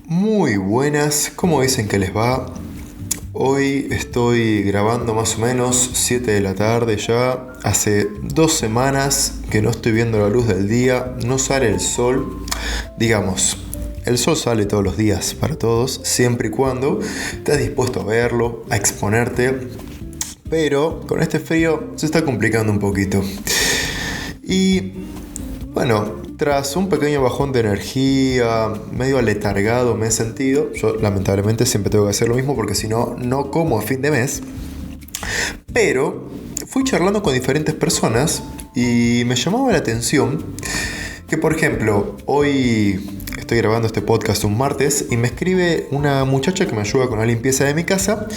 Muy buenas, ¿cómo dicen que les va? Hoy estoy grabando más o menos 7 de la tarde ya. Hace 2 semanas que no estoy viendo la luz del día, no sale el sol. Digamos, el sol sale todos los días para todos, siempre y cuando estés dispuesto a verlo, a exponerte. Pero con este frío se está complicando un poquito. Y bueno, tras un pequeño bajón de energía, medio aletargado me he sentido. Yo lamentablemente siempre tengo que hacer lo mismo porque si no, no como a fin de mes. Pero fui charlando con diferentes personas y me llamaba la atención que, por ejemplo, hoy estoy grabando este podcast un martes y me escribe una muchacha que me ayuda con la limpieza de mi casa,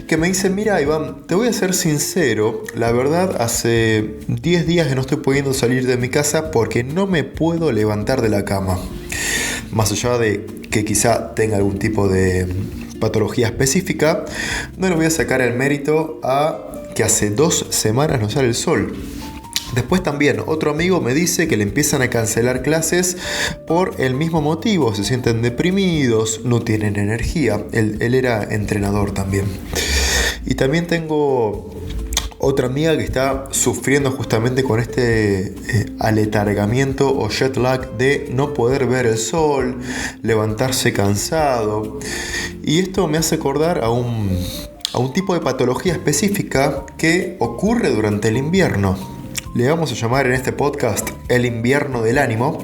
que me dice: mira, Iván, te voy a ser sincero, la verdad hace 10 días que no estoy pudiendo salir de mi casa porque no me puedo levantar de la cama. Más allá de que quizá tenga algún tipo de patología específica, no le voy a sacar el mérito a que hace 2 semanas no sale el sol. Después también otro amigo me dice que le empiezan a cancelar clases por el mismo motivo, se sienten deprimidos, no tienen energía. Él era entrenador también. Y también tengo otra amiga que está sufriendo justamente con este aletargamiento o jet lag de no poder ver el sol, levantarse cansado. Y esto me hace acordar a un tipo de patología específica que ocurre durante el invierno. Le vamos a llamar en este podcast el invierno del ánimo,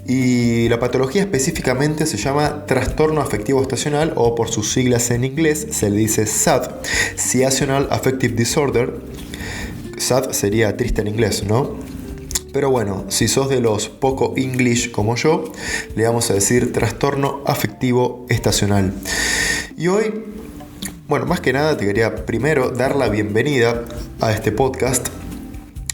y la patología específicamente se llama trastorno afectivo estacional, o por sus siglas en inglés se le dice SAD, Seasonal Affective Disorder. SAD sería triste en inglés, ¿no? Pero bueno, si sos de los poco English como yo, le vamos a decir trastorno afectivo estacional. Y hoy, bueno, más que nada te quería primero dar la bienvenida a este podcast,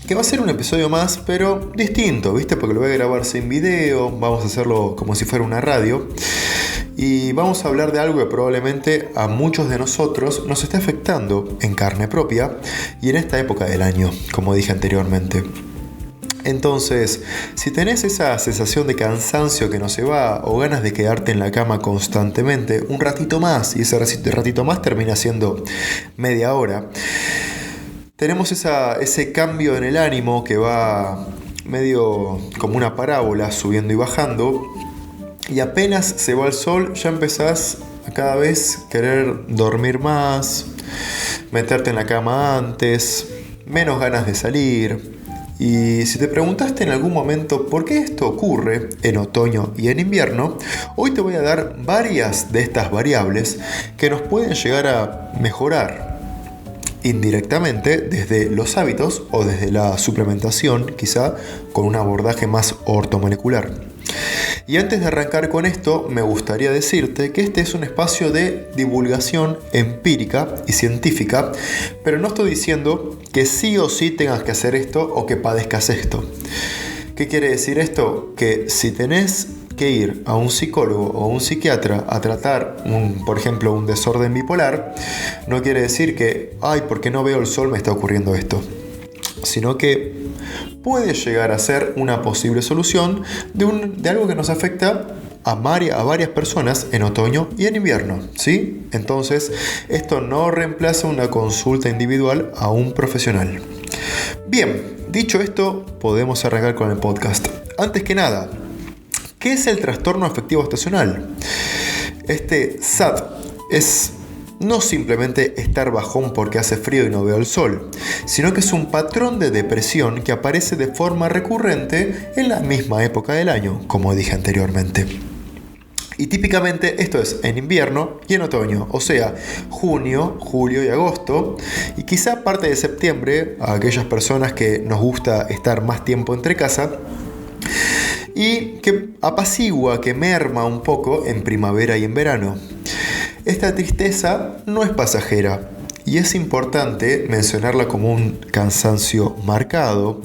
que va a ser un episodio más, pero distinto, ¿viste? Porque lo voy a grabar sin video, vamos a hacerlo como si fuera una radio. Y vamos a hablar de algo que probablemente a muchos de nosotros nos está afectando en carne propia y en esta época del año, como dije anteriormente. Entonces, si tenés esa sensación de cansancio que no se va, o ganas de quedarte en la cama constantemente un ratito más, y ese ratito más termina siendo media hora, tenemos ese cambio en el ánimo que va medio como una parábola, subiendo y bajando, y apenas se va el sol ya empezás a cada vez querer dormir más, meterte en la cama antes, menos ganas de salir. Y si te preguntaste en algún momento por qué esto ocurre en otoño y en invierno, hoy te voy a dar varias de estas variables que nos pueden llegar a mejorar indirectamente desde los hábitos o desde la suplementación, quizá con un abordaje más ortomolecular. Y antes de arrancar con esto, me gustaría decirte que este es un espacio de divulgación empírica y científica, pero no estoy diciendo que sí o sí tengas que hacer esto o que padezcas esto. ¿Qué quiere decir esto? Que si tenés que ir a un psicólogo o un psiquiatra a tratar, por ejemplo, un desorden bipolar, no quiere decir que, porque no veo el sol me está ocurriendo esto, sino que puede llegar a ser una posible solución de algo que nos afecta a varias personas en otoño y en invierno, ¿sí? Entonces, esto no reemplaza una consulta individual a un profesional. Bien, dicho esto, podemos arrancar con el podcast. Antes que nada, ¿qué es el trastorno afectivo estacional? Este SAD es no simplemente estar bajón porque hace frío y no veo el sol, sino que es un patrón de depresión que aparece de forma recurrente en la misma época del año, como dije anteriormente. Y típicamente esto es en invierno y en otoño, o sea, junio, julio y agosto, y quizá parte de septiembre a aquellas personas que nos gusta estar más tiempo entre casa, y que apacigua, que merma un poco en primavera y en verano. Esta tristeza no es pasajera y es importante mencionarla como un cansancio marcado,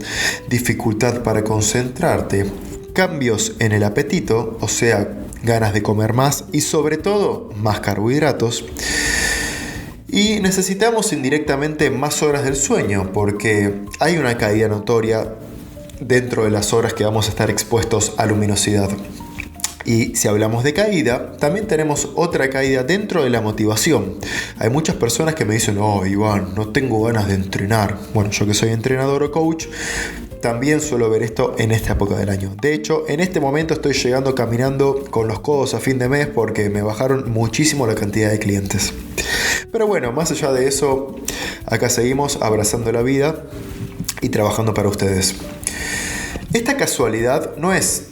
dificultad para concentrarte, cambios en el apetito, o sea, ganas de comer más y sobre todo más carbohidratos. Y necesitamos indirectamente más horas del sueño porque hay una caída notoria dentro de las horas que vamos a estar expuestos a luminosidad. Y si hablamos de caída, también tenemos otra caída dentro de la motivación. Hay muchas personas que me dicen, oh Iván, no tengo ganas de entrenar. Bueno, yo que soy entrenador o coach, también suelo ver esto en esta época del año. De hecho, en este momento estoy llegando caminando con los codos a fin de mes porque me bajaron muchísimo la cantidad de clientes. Pero bueno, más allá de eso, acá seguimos abrazando la vida y trabajando para ustedes. Esta casualidad no es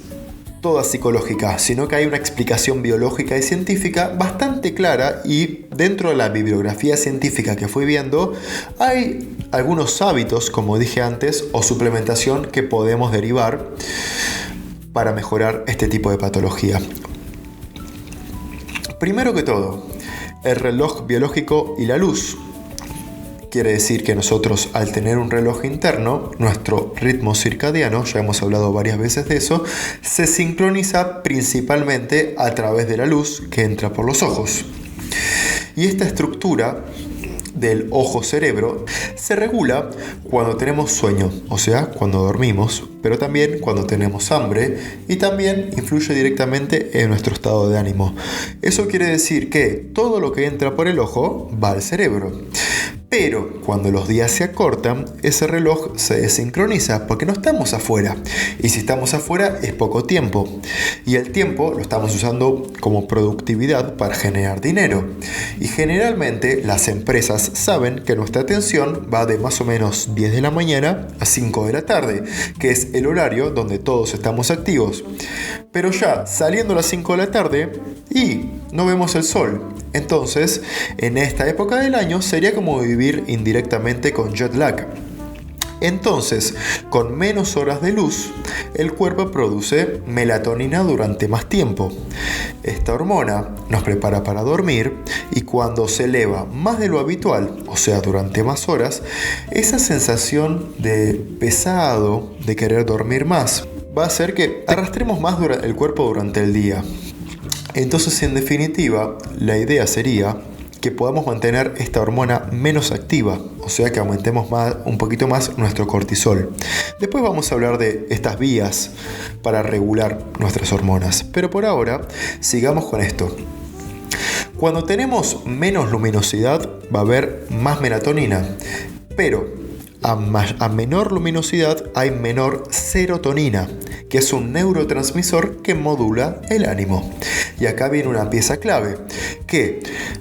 toda psicológica, sino que hay una explicación biológica y científica bastante clara, y dentro de la bibliografía científica que fui viendo hay algunos hábitos, como dije antes, o suplementación que podemos derivar para mejorar este tipo de patología. Primero que todo, el reloj biológico y la luz. Quiere decir que nosotros, al tener un reloj interno, nuestro ritmo circadiano, ya hemos hablado varias veces de eso, se sincroniza principalmente a través de la luz que entra por los ojos. Y esta estructura del ojo-cerebro se regula cuando tenemos sueño, o sea, cuando dormimos, pero también cuando tenemos hambre, y también influye directamente en nuestro estado de ánimo. Eso quiere decir que todo lo que entra por el ojo va al cerebro. Pero cuando los días se acortan, ese reloj se desincroniza porque no estamos afuera. Y si estamos afuera es poco tiempo. Y el tiempo lo estamos usando como productividad para generar dinero. Y generalmente las empresas saben que nuestra atención va de más o menos 10 de la mañana a 5 de la tarde, que es el horario donde todos estamos activos. Pero ya saliendo a las 5 de la tarde y no vemos el sol. Entonces, en esta época del año sería como vivir indirectamente con jet lag. Entonces, con menos horas de luz, el cuerpo produce melatonina durante más tiempo. Esta hormona nos prepara para dormir, y cuando se eleva más de lo habitual, o sea, durante más horas, esa sensación de pesado, de querer dormir más, va a hacer que arrastremos más el cuerpo durante el día. Entonces, en definitiva, la idea sería que podamos mantener esta hormona menos activa, o sea que aumentemos un poquito más nuestro cortisol. Después vamos a hablar de estas vías para regular nuestras hormonas, pero por ahora sigamos con esto. Cuando tenemos menos luminosidad va a haber más melatonina, pero a menor luminosidad hay menor serotonina, que es un neurotransmisor que modula el ánimo. Y acá viene una pieza clave, que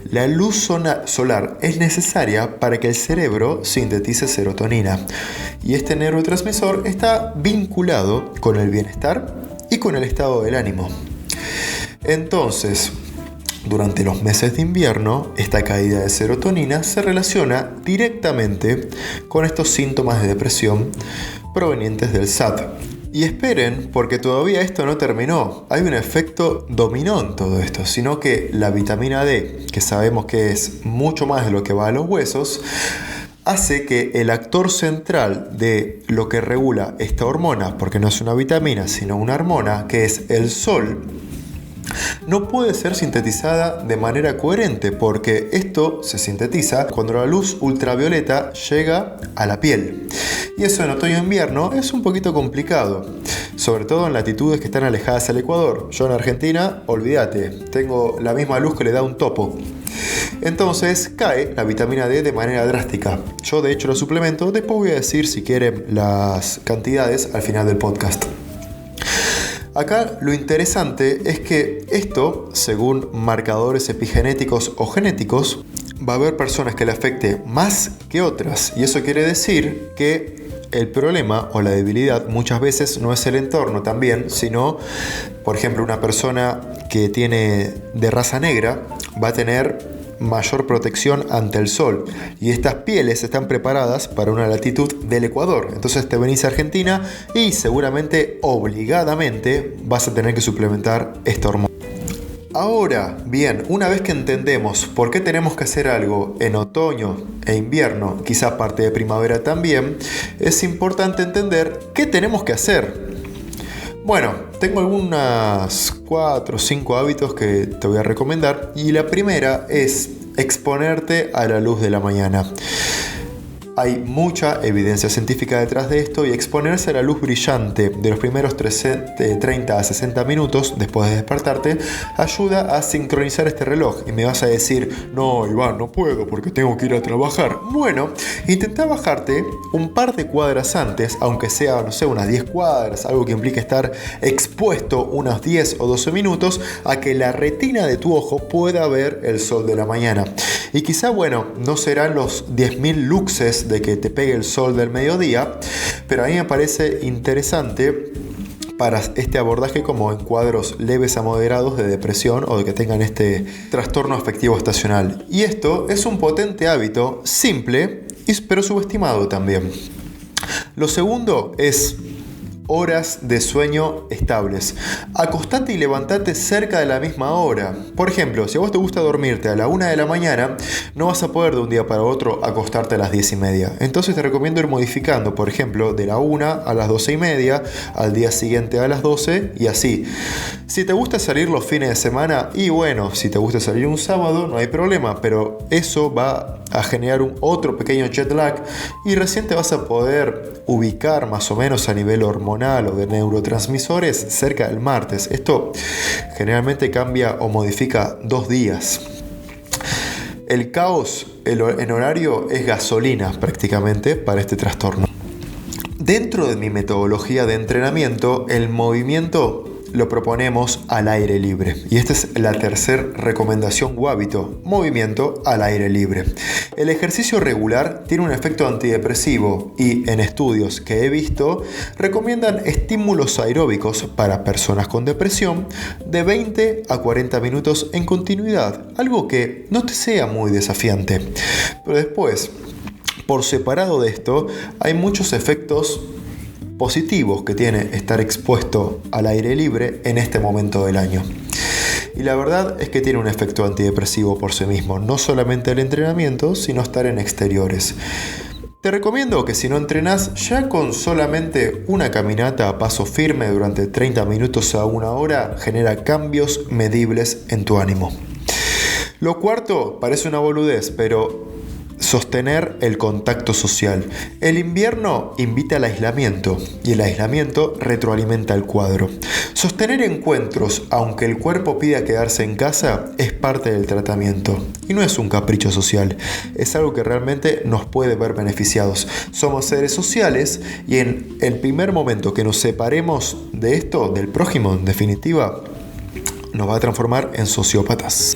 la luz solar es necesaria para que el cerebro sintetice serotonina. Y este neurotransmisor está vinculado con el bienestar y con el estado del ánimo. Entonces, durante los meses de invierno, esta caída de serotonina se relaciona directamente con estos síntomas de depresión provenientes del SAT. Y esperen, porque todavía esto no terminó. Hay un efecto dominó en todo esto, sino que la vitamina D, que sabemos que es mucho más de lo que va a los huesos, hace que el actor central de lo que regula esta hormona, porque no es una vitamina, sino una hormona, que es el sol, no puede ser sintetizada de manera coherente, porque esto se sintetiza cuando la luz ultravioleta llega a la piel. Y eso en otoño e invierno es un poquito complicado, sobre todo en latitudes que están alejadas al Ecuador. Yo en Argentina, olvídate, tengo la misma luz que le da un topo. Entonces cae la vitamina D de manera drástica. Yo de hecho lo suplemento, después voy a decir si quieren las cantidades al final del podcast. Acá lo interesante es que esto, según marcadores epigenéticos o genéticos, va a haber personas que le afecte más que otras. Y eso quiere decir que el problema o la debilidad muchas veces no es el entorno también, sino, por ejemplo, una persona que tiene de raza negra va a tener mayor protección ante el sol, y estas pieles están preparadas para una latitud del Ecuador. Entonces te venís a Argentina y seguramente obligadamente vas a tener que suplementar esta hormona. Ahora bien, una vez que entendemos por qué tenemos que hacer algo en otoño e invierno, quizá parte de primavera también, es importante entender qué tenemos que hacer. Bueno, tengo algunas 4 o 5 hábitos que te voy a recomendar, y la primera es exponerte a la luz de la mañana. Hay mucha evidencia científica detrás de esto y exponerse a la luz brillante de los primeros 30 a 60 minutos después de despertarte ayuda a sincronizar este reloj. Y me vas a decir, no, Iván, no puedo porque tengo que ir a trabajar. Bueno, intenta bajarte un par de cuadras antes, aunque sea, no sé, unas 10 cuadras, algo que implique estar expuesto unos 10 o 12 minutos a que la retina de tu ojo pueda ver el sol de la mañana. Y quizá, bueno, no serán los 10.000 luxes de que te pegue el sol del mediodía, pero a mí me parece interesante para este abordaje como en cuadros leves a moderados de depresión o de que tengan este trastorno afectivo estacional. Y esto es un potente hábito, simple, pero subestimado también. Lo segundo es horas de sueño estables. Acostate y levantate cerca de la misma hora. Por ejemplo, si a vos te gusta dormirte a la 1 de la mañana, no vas a poder de un día para otro acostarte a las 10:30. Entonces te recomiendo ir modificando, por ejemplo, de la 1 a las 12:30, al día siguiente a las 12 y así. Si te gusta salir los fines de semana, y bueno, si te gusta salir un sábado, no hay problema, pero eso va a generar otro pequeño jet lag y recién te vas a poder ubicar más o menos a nivel hormonal o de neurotransmisores cerca del martes. Esto generalmente cambia o modifica 2 días. El caos en horario es gasolina prácticamente para este trastorno. Dentro de mi metodología de entrenamiento, el movimiento lo proponemos al aire libre. Y esta es la tercera recomendación o hábito: movimiento al aire libre. El ejercicio regular tiene un efecto antidepresivo y en estudios que he visto recomiendan estímulos aeróbicos para personas con depresión de 20 a 40 minutos en continuidad, algo que no te sea muy desafiante. Pero después, por separado de esto, hay muchos efectos positivos que tiene estar expuesto al aire libre en este momento del año. Y la verdad es que tiene un efecto antidepresivo por sí mismo, no solamente el entrenamiento, sino estar en exteriores. Te recomiendo que si no entrenas, ya con solamente una caminata a paso firme durante 30 minutos a 1 hora genera cambios medibles en tu ánimo. Lo cuarto parece una boludez, pero sostener el contacto social. El invierno invita al aislamiento y el aislamiento retroalimenta el cuadro. Sostener encuentros, aunque el cuerpo pida quedarse en casa, es parte del tratamiento. Y no es un capricho social, es algo que realmente nos puede ver beneficiados. Somos seres sociales y en el primer momento que nos separemos de esto, del prójimo, en definitiva, nos va a transformar en sociópatas.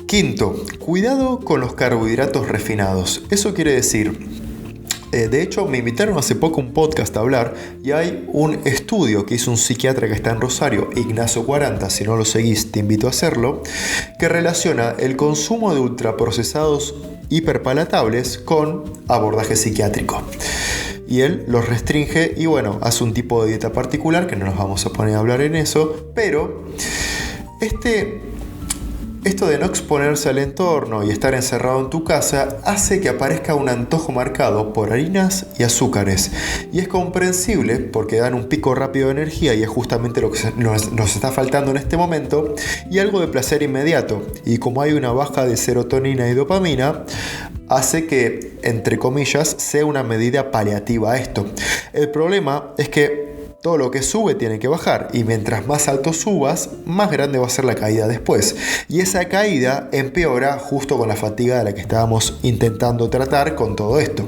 Quinto, cuidado con los carbohidratos refinados. Eso quiere decir, de hecho me invitaron hace poco a un podcast a hablar y hay un estudio que hizo un psiquiatra que está en Rosario, Ignacio 40, si no lo seguís te invito a hacerlo, que relaciona el consumo de ultraprocesados hiperpalatables con abordaje psiquiátrico. Y él los restringe y bueno, hace un tipo de dieta particular que no nos vamos a poner a hablar en eso, pero esto de no exponerse al entorno y estar encerrado en tu casa hace que aparezca un antojo marcado por harinas y azúcares. Y es comprensible porque dan un pico rápido de energía y es justamente lo que nos está faltando en este momento, y algo de placer inmediato. Y como hay una baja de serotonina y dopamina, hace que, entre comillas, sea una medida paliativa a esto. El problema es que todo lo que sube tiene que bajar y mientras más alto subas, más grande va a ser la caída después. Y esa caída empeora justo con la fatiga de la que estábamos intentando tratar con todo esto.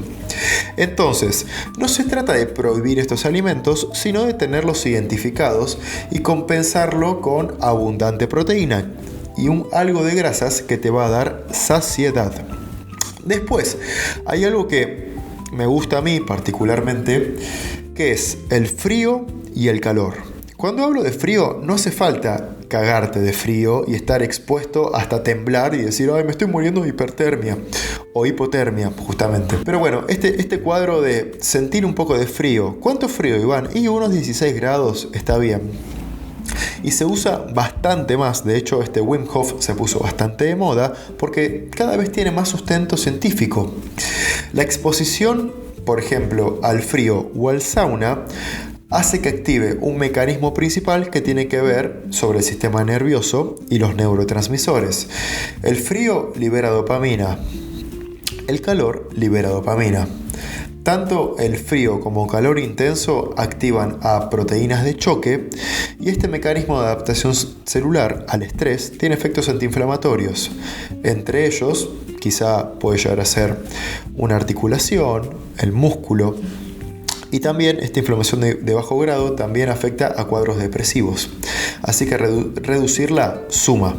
Entonces, no se trata de prohibir estos alimentos, sino de tenerlos identificados y compensarlo con abundante proteína y algo de grasas que te va a dar saciedad. Después, hay algo que me gusta a mí particularmente, que es el frío y el calor. Cuando hablo de frío, no hace falta cagarte de frío y estar expuesto hasta temblar y decir, ay, me estoy muriendo de hipertermia o hipotermia, justamente. Pero bueno, este cuadro de sentir un poco de frío. ¿Cuánto frío, Iván? Y unos 16 grados está bien. Y se usa bastante más. De hecho, este Wim Hof se puso bastante de moda porque cada vez tiene más sustento científico. La exposición, por ejemplo, al frío o al sauna hace que active un mecanismo principal que tiene que ver sobre el sistema nervioso y los neurotransmisores. El frío libera dopamina El calor libera dopamina. Tanto el frío como calor intenso activan a proteínas de choque y este mecanismo de adaptación celular al estrés tiene efectos antiinflamatorios. Entre ellos, quizá puede llegar a ser una articulación, el músculo, y también esta inflamación de bajo grado también afecta a cuadros depresivos. Así que reducirla suma.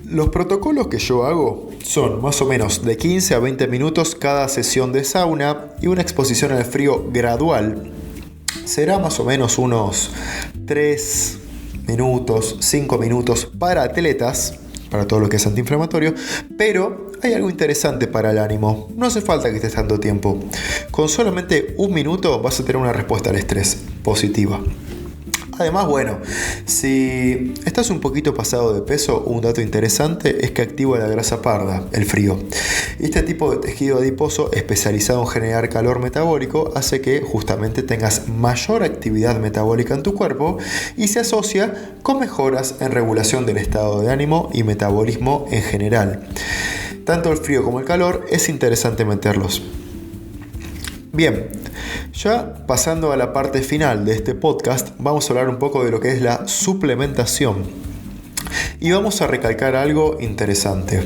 Los protocolos que yo hago son más o menos de 15 a 20 minutos cada sesión de sauna y una exposición al frío gradual. Será más o menos unos 3 minutos, 5 minutos para atletas, para todo lo que es antiinflamatorio, pero hay algo interesante para el ánimo. No hace falta que estés tanto tiempo. Con solamente 1 minuto vas a tener una respuesta al estrés positiva. Además, bueno, si estás un poquito pasado de peso, un dato interesante es que activa la grasa parda, el frío. Este tipo de tejido adiposo especializado en generar calor metabólico hace que justamente tengas mayor actividad metabólica en tu cuerpo y se asocia con mejoras en regulación del estado de ánimo y metabolismo en general. Tanto el frío como el calor es interesante meterlos. Bien, ya pasando a la parte final de este podcast, vamos a hablar un poco de lo que es la suplementación. Y vamos a recalcar algo interesante.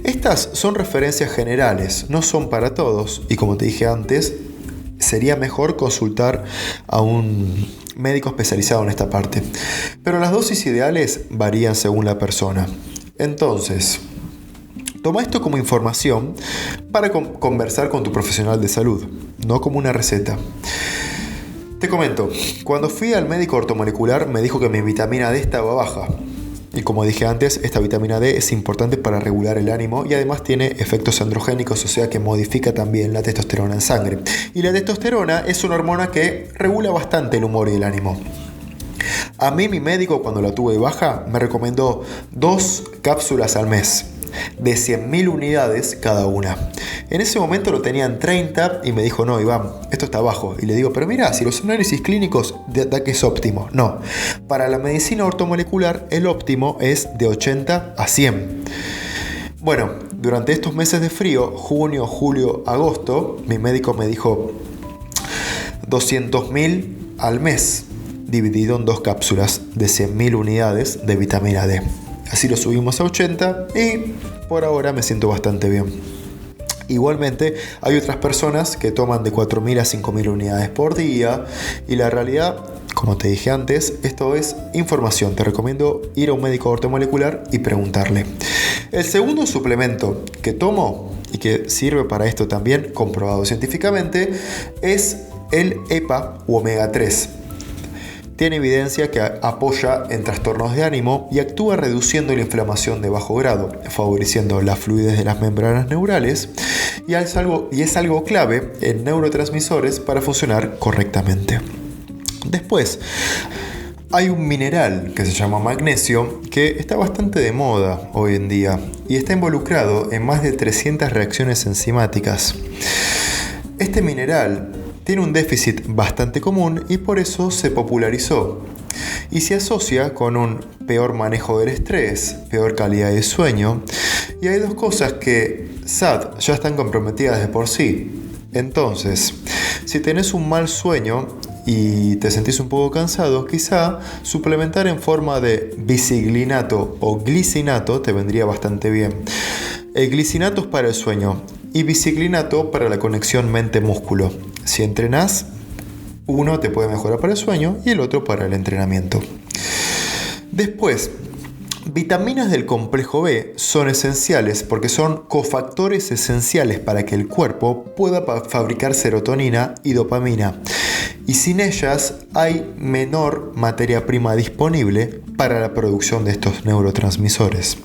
Estas son referencias generales, no son para todos, y como te dije antes, sería mejor consultar a un médico especializado en esta parte. Pero las dosis ideales varían según la persona. Entonces, toma esto como información para conversar con tu profesional de salud, no como una receta. Te comento, cuando fui al médico ortomolecular me dijo que mi vitamina D estaba baja. Y como dije antes, esta vitamina D es importante para regular el ánimo y además tiene efectos androgénicos, o sea que modifica también la testosterona en sangre. Y la testosterona es una hormona que regula bastante el humor y el ánimo. A mí mi médico, cuando la tuve baja, me recomendó 2 cápsulas al mes de 100.000 unidades cada una. En ese momento lo tenían 30 y me dijo, no, Iván, esto está bajo. Y le digo, pero mira, si los análisis clínicos da que es óptimo. No, para la medicina ortomolecular el óptimo es de 80 a 100. Bueno, durante estos meses de frío, junio, julio, agosto, mi médico me dijo 200.000 al mes, dividido en 2 cápsulas de 100.000 unidades de vitamina D. Así lo subimos a 80 y por ahora me siento bastante bien. Igualmente hay otras personas que toman de 4.000 a 5.000 unidades por día y la realidad, como te dije antes, esto es información. Te recomiendo ir a un médico ortomolecular y preguntarle. El segundo suplemento que tomo y que sirve para esto también, comprobado científicamente, es el EPA u omega 3. Tiene evidencia que apoya en trastornos de ánimo y actúa reduciendo la inflamación de bajo grado, favoreciendo la fluidez de las membranas neurales y es algo clave en neurotransmisores para funcionar correctamente. Después, hay un mineral que se llama magnesio que está bastante de moda hoy en día y está involucrado en más de 300 reacciones enzimáticas. Este mineral tiene un déficit bastante común y por eso se popularizó. Y se asocia con un peor manejo del estrés, peor calidad de sueño. Y hay 2 cosas que SAD ya están comprometidas de por sí. Entonces, si tenés un mal sueño y te sentís un poco cansado, quizá suplementar en forma de biciglinato o glicinato te vendría bastante bien. El glicinato es para el sueño y biciglinato para la conexión mente-músculo. Si entrenás, uno te puede mejorar para el sueño y el otro para el entrenamiento. Después, vitaminas del complejo B son esenciales porque son cofactores esenciales para que el cuerpo pueda fabricar serotonina y dopamina. Y sin ellas hay menor materia prima disponible para la producción de estos neurotransmisores.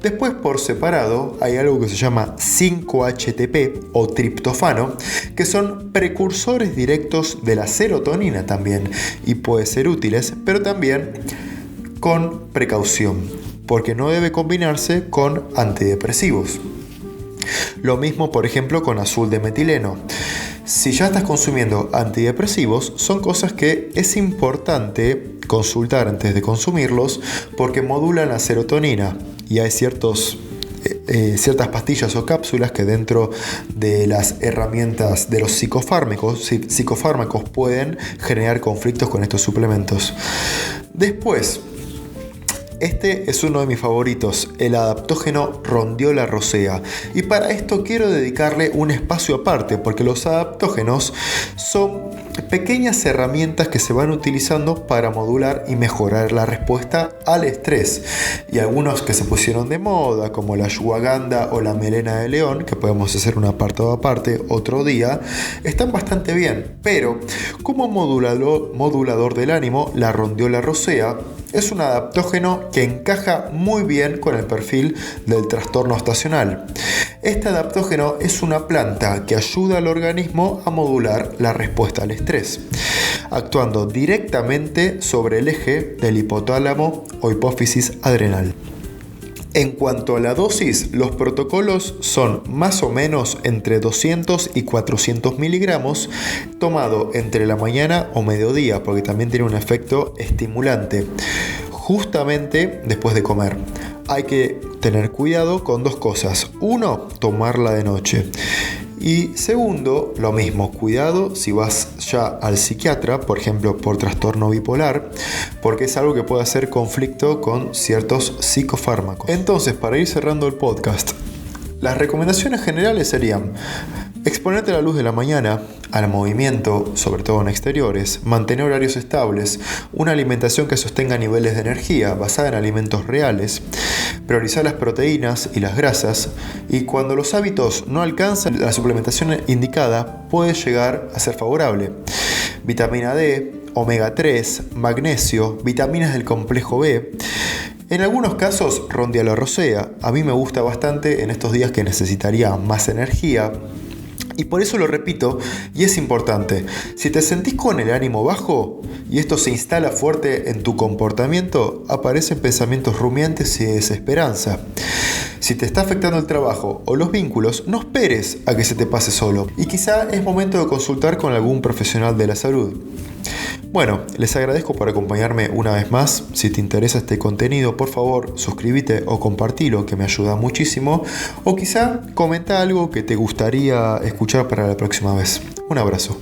Después, por separado, hay algo que se llama 5-HTP o triptofano, que son precursores directos de la serotonina también y pueden ser útiles, pero también con precaución, porque no debe combinarse con antidepresivos. Lo mismo, por ejemplo, con azul de metileno. Si ya estás consumiendo antidepresivos, son cosas que es importante consultar antes de consumirlos porque modulan la serotonina y hay ciertos ciertas pastillas o cápsulas que dentro de las herramientas de los psicofármacos pueden generar conflictos con estos suplementos. Después, este es uno de mis favoritos, el adaptógeno Rondiola rosea. Y para esto quiero dedicarle un espacio aparte, porque los adaptógenos son pequeñas herramientas que se van utilizando para modular y mejorar la respuesta al estrés. Y algunos que se pusieron de moda, como la ashwagandha o la melena de león, que podemos hacer un apartado aparte otro día, están bastante bien. Pero como modulador del ánimo, la Rondiola rosea es un adaptógeno que encaja muy bien con el perfil del trastorno estacional. Este adaptógeno es una planta que ayuda al organismo a modular la respuesta al estrés, actuando directamente sobre el eje del hipotálamo o hipófisis adrenal. En cuanto a la dosis, los protocolos son más o menos entre 200 y 400 miligramos, tomado entre la mañana o mediodía, porque también tiene un efecto estimulante, justamente después de comer. Hay que tener cuidado con dos cosas. Uno, tomarla de noche. Y segundo, lo mismo, cuidado si vas ya al psiquiatra, por ejemplo por trastorno bipolar, porque es algo que puede hacer conflicto con ciertos psicofármacos. Entonces, para ir cerrando el podcast, las recomendaciones generales serían: exponerte a la luz de la mañana, al movimiento, sobre todo en exteriores, mantener horarios estables, una alimentación que sostenga niveles de energía basada en alimentos reales, priorizar las proteínas y las grasas, y cuando los hábitos no alcanzan, la suplementación indicada puede llegar a ser favorable. Vitamina D, omega 3, magnesio, vitaminas del complejo B. En algunos casos, Rondiola rosea. A mí me gusta bastante en estos días que necesitaría más energía. Y por eso lo repito, y es importante: si te sentís con el ánimo bajo y esto se instala fuerte en tu comportamiento, aparecen pensamientos rumiantes y desesperanza. Si te está afectando el trabajo o los vínculos, no esperes a que se te pase solo, y quizá es momento de consultar con algún profesional de la salud. Bueno, les agradezco por acompañarme una vez más. Si te interesa este contenido, por favor, suscríbete o compartilo, que me ayuda muchísimo. O quizá comenta algo que te gustaría escuchar para la próxima vez. Un abrazo.